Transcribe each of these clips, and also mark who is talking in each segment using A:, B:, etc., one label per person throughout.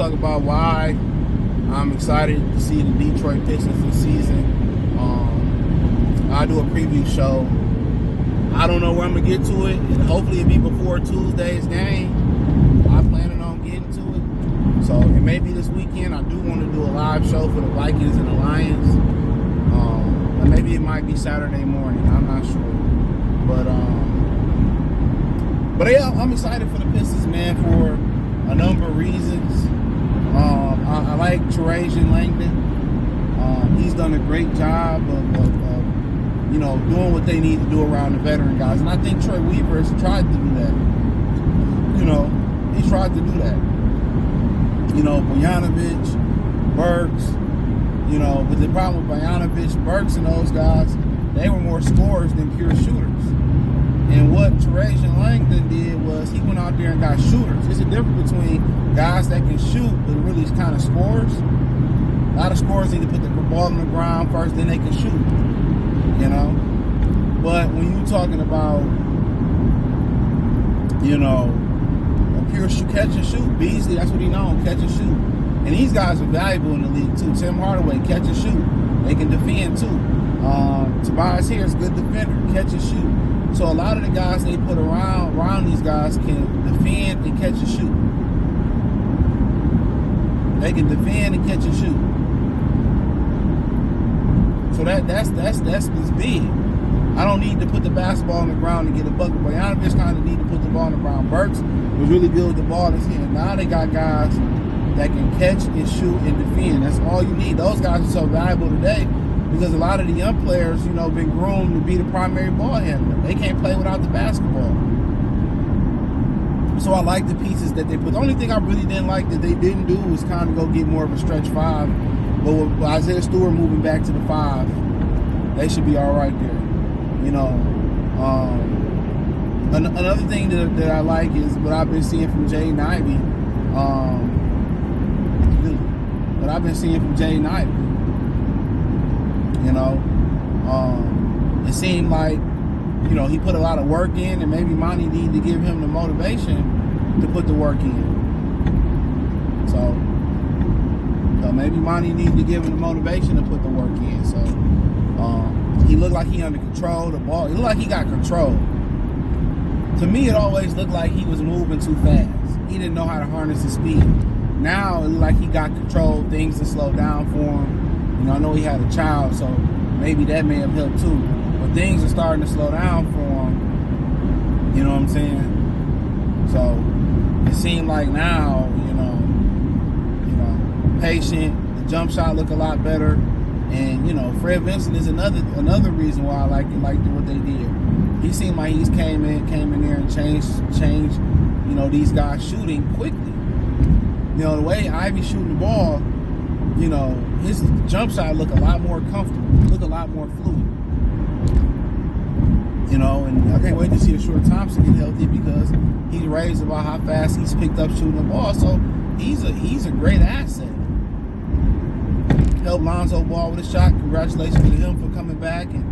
A: talk about why I'm excited to see the Detroit Pistons this season. I'll do a preview show. I don't know where I'm going to get to it, and hopefully it'll be before Tuesday's game. I'm planning on getting to it. So it may be this weekend. I do want to do a live show for the Vikings and the Lions. And maybe it might be Saturday morning. I'm not sure. But yeah, I'm excited for the Pistons, man, for a number of reasons. I like Trajan Langdon. He's done a great job of doing what they need to do around the veteran guys. And I think Troy Weaver has tried to do that. He's tried to do that. Bojanovic, Burks, but the problem with Bojanovic, Burks, and those guys, they were more scorers than pure shooters. And what Trajan Langdon did was he went out there and got shooters. There's a difference between guys that can shoot but really kind of scores. A lot of scorers need to put the ball on the ground first, then they can shoot. But when you're talking about, a pure catch and shoot, Beasley, that's what he's known, catch and shoot. And these guys are valuable in the league too. Tim Hardaway, catch and shoot. They can defend too. Tobias Harris, good defender, catch and shoot. So a lot of the guys they put around these guys can defend and catch and shoot. They can defend and catch and shoot. So that's big. I don't need to put the basketball on the ground to get a bucket. Bojanovic kind of need to put the ball on the ground. Burks was really good with the ball in his hand. Now they got guys that can catch and shoot and defend. That's all you need. Those guys are so valuable today because a lot of the young players, been groomed to be the primary ball handler. They can't play without the basketball. So I like the pieces that they put. The only thing I really didn't like that they didn't do was kind of go get more of a stretch five. But with Isaiah Stewart moving back to the 5, they should be all right there. Another thing that I like is what I've been seeing from Jaden Ivey. It seemed like, he put a lot of work in, and maybe Monty needed to give him the motivation to put the work in. So maybe Monty needed to give him the motivation to put the work in. So he looked like he under control. The ball, it looked like he got control. To me, it always looked like he was moving too fast. He didn't know how to harness his speed. Now it looked like he got control. Things to slow down for him. I know he had a child, so maybe that may have helped too. But things are starting to slow down for him. You know what I'm saying? So it seemed like now, patient. The jump shot look a lot better. And, Fred Vincent is another reason why I liked what they did. He seemed like he came in there and changed, these guys shooting quickly. The way Ivy shooting the ball, his jump shot look a lot more comfortable, look a lot more fluid. And I can't wait to see Ashore Thompson get healthy because he's raised about how fast he's picked up shooting the ball. So he's a great asset. Helped Lonzo Ball with a shot. Congratulations to him for coming back and,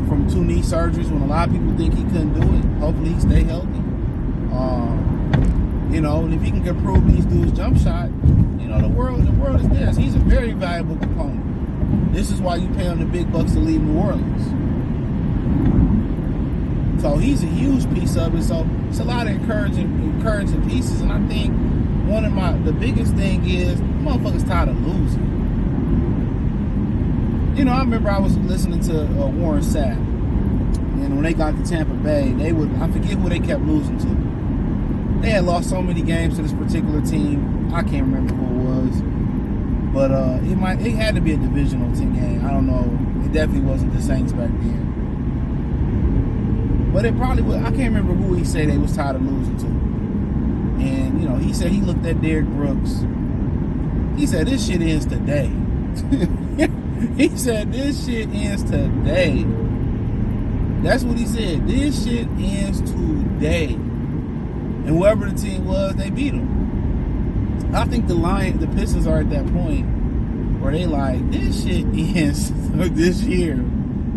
A: from 2 knee surgeries when a lot of people think he couldn't do it. Hopefully he stay healthy. And if he can improve these dudes' jump shot, the world is theirs. He's a very valuable component. This is why you pay him the big bucks to leave New Orleans. So he's a huge piece of it. So it's a lot of encouraging pieces. And I think the biggest thing is motherfuckers tired of losing. I remember I was listening to Warren Sapp, and when they got to Tampa Bay, I forget who they kept losing to. They had lost so many games to this particular team. I can't remember who it was, but it had to be a divisional team game. I don't know. It definitely wasn't the Saints back then, but it probably was. I can't remember who he said they was tired of losing to, and he said he looked at Derrick Brooks. He said this shit ends today. He said, this shit ends today. That's what he said. This shit ends today. And whoever the team was, they beat them. I think the Pistons are at that point where they like, this shit ends this year.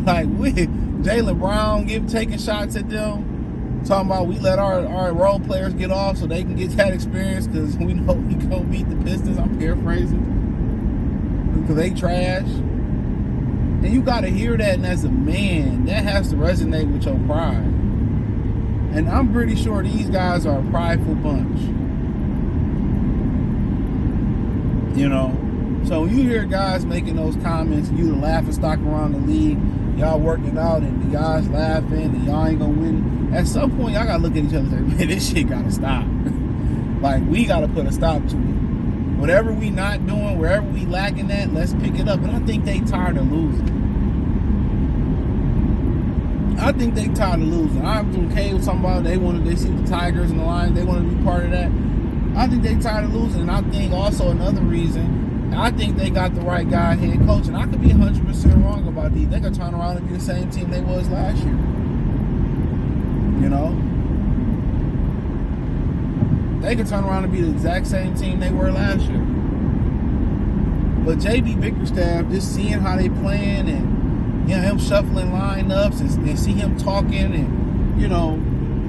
A: Like, with Jaylen Brown taking shots at them, Talking about we let our role players get off so they can get that experience because we know we gonna beat the Pistons. I'm paraphrasing because they trash. And you gotta hear that, and as a man, that has to resonate with your pride. And I'm pretty sure these guys are a prideful bunch. You know? So when you hear guys making those comments, and you the laughing stock around the league, y'all working out and the guys laughing and y'all ain't gonna win. At some point, y'all gotta look at each other and say, man, this shit gotta stop. Like, we gotta put a stop to it. Whatever we not doing, wherever we lacking at, let's pick it up. And I think they tired of losing. I'm okay with talking about they see the Tigers and the Lions, they want to be part of that. I think they tired of losing. And I think also another reason, I think they got the right guy head coach. And I could be 100% wrong about these. They could turn around and be the same team they was last year. You know? They could turn around and be the exact same team they were last year. But JB Bickerstaff, just seeing how they playing and him shuffling lineups and see him talking and,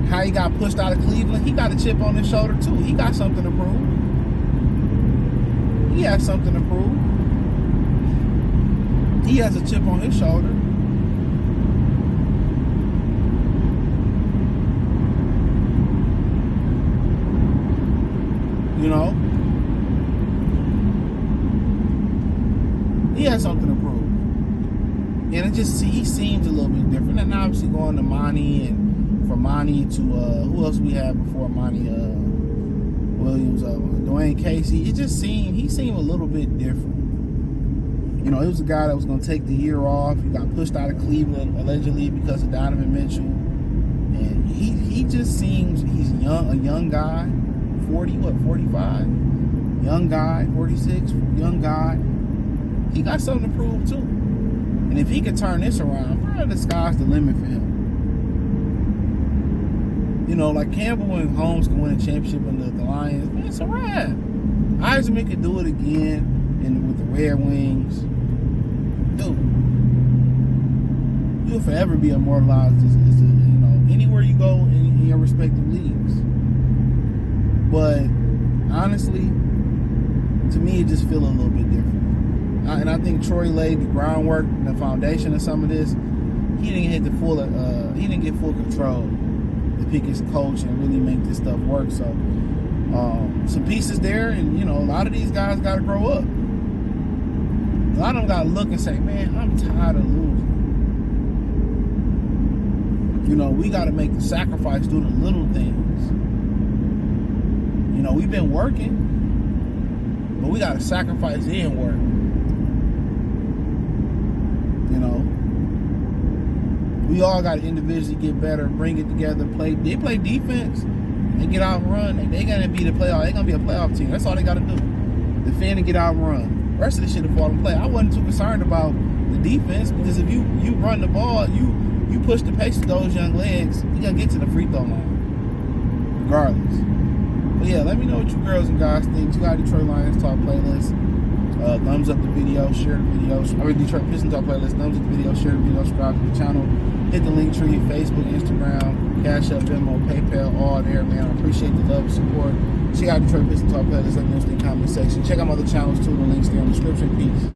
A: how he got pushed out of Cleveland, he got a chip on his shoulder too. He got something to prove. He has something to prove. He has a chip on his shoulder. He has something to prove. And he seems a little bit different. And obviously going to Monty and from Monty to who else we had before Monty Williams, Dwayne Casey. He seemed a little bit different. He was a guy that was going to take the year off. He got pushed out of Cleveland allegedly because of Donovan Mitchell. And he just seems he's a young guy, 45? Young guy, 46, young guy. He got something to prove too. And if he could turn this around, the sky's the limit for him. Like Campbell and Holmes can win a championship in the Lions. Man, it's a wrap. Eisenman could do it again with the Red Wings. Dude, you'll forever be immortalized as anywhere you go in your respective leagues. But honestly, to me, it just feels a little bit different. And I think Troy laid the groundwork and the foundation of some of this. He didn't get full control to pick his coach and really make this stuff work. So some pieces there, and a lot of these guys got to grow up. A lot of them got to look and say, man, I'm tired of losing. We got to make the sacrifice, do the little things. We've been working, but we got to sacrifice and work. We all got to individually get better, bring it together, play. They play defense and get out and run. They got to be the playoff. They're going to be a playoff team. That's all they got to do. Defend and get out and run. The rest of the shit will fall in play. I wasn't too concerned about the defense because if you run the ball, you push the pace with those young legs, you're going to get to the free throw line. Regardless. But yeah, let me know what you girls and guys think. You got Detroit Lions Talk playlist. Thumbs up the video, share the video. Detroit Pistons Talk playlist. Thumbs up the video, share the video, subscribe to the channel. Hit the link tree, Facebook, Instagram, Cash App, Venmo, PayPal, all there, man. I appreciate the love and support. Check out Detroit Pistons Talk playlist. Let me know in the comment section. Check out my other channels too. The links there in the description. Peace.